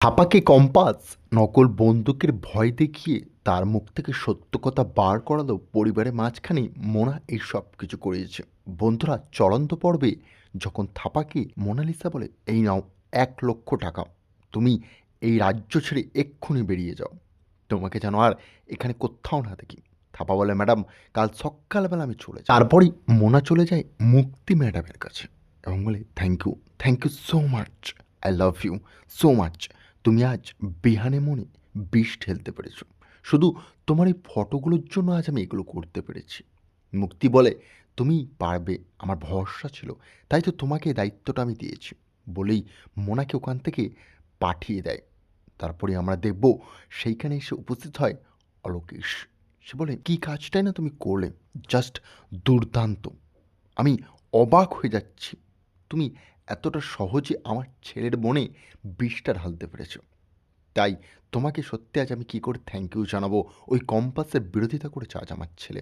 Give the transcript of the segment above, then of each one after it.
থাপাকে compass নকল বন্দুকের ভয় দেখিয়ে তার মুখ থেকে সত্য কথা বার করালো পরিবারের মাঝখানে মোনা এই সব কিছু করিয়েছে। বন্ধুরা, চলন্ত পর্বে যখন থাপাকে মোনালিসা বলে, এই নাও 1 লক্ষ টাকা, তুমি এই রাজ্য ছেড়ে এক্ষুনি বেরিয়ে যাও, তোমাকে যেন আর এখানে কোথাও না দেখি। থাপা বলে, ম্যাডাম, কাল সকালবেলা আমি চলে যাই। তারপরেই মোনা চলে যায় মুক্তি ম্যাডামের কাছে এবং বলে, thank you so much, I love you so much. তুমি আজ বিহানে মনে বিষ ঢেলতে পেরেছো। শুধু তোমার এই ফটোগুলোর জন্য আজ আমি এগুলো করতে পেরেছি। মুক্তি বলে, তুমি পারবে, আমার ভরসা ছিল, তাই তো তোমাকে এই দায়িত্বটা আমি দিয়েছি। বলেই মোনাকে ওখান থেকে পাঠিয়ে দেয়। তারপরে আমরা দেখব সেইখানে এসে উপস্থিত হয় অলোকেশ। সে বলে, কী কাজটাই না তুমি করলে, জাস্ট দুর্দান্ত। আমি অবাক হয়ে যাচ্ছি, তুমি এতটা সহজে আমার ছেলের মনে বিষটা ঢালতে পেরেছো। তাই তোমাকে সত্যি আজ আমি কী করে থ্যাংক ইউ জানাবো। ওই কম্পাসের বিরোধিতা করেছে আজ আমার ছেলে।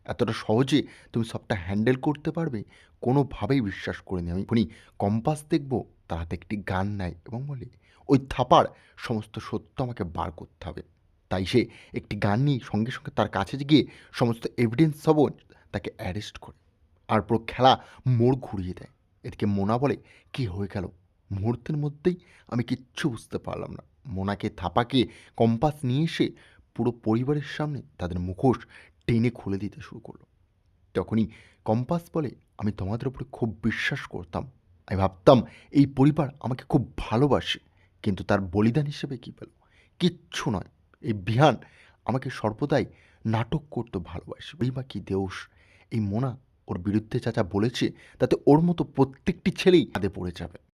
এতটা সহজে তুমি সবটা হ্যান্ডেল করতে পারবে কোনোভাবেই বিশ্বাস করিনি আমি। উনি কম্পাস দেখব, তার হাতে একটি গান নেয় এবং বলে, ওই থাপার সমস্ত সত্য আমাকে বার করতে হবে। তাই সে একটি গান নিয়ে সঙ্গে সঙ্গে তার কাছে গিয়ে সমস্ত এভিডেন্স সব তাকে অ্যারেস্ট করে আর পুরো খেলা মোড় ঘুরিয়ে দেয়। এদিকে মোনা বলে, কি হয়ে গেল? মুহূর্তের মধ্যেই আমি কিচ্ছু বুঝতে পারলাম না। মোনাকে থাপাকে কম্পাস নিয়ে এসে পুরো পরিবারের সামনে তাদের মুখোশ টেনে খুলে দিতে শুরু করলো। তখনই কম্পাস বলে, আমি তোমাদের উপরে খুব বিশ্বাস করতাম, আমি ভাবতাম এই পরিবার আমাকে খুব ভালোবাসে, কিন্তু তার বলিদান হিসেবে কী পেল? কিচ্ছু নয়। এই বিহান আমাকে সর্বদাই নাটক করতে ভালোবাসে। এই বা কী দেউস? এই মোনা ওর বিরুদ্ধে যা যা বলেছে তাতে ওর মতো প্রত্যেকটি ছেলেই কাঁধে পড়ে যাবে।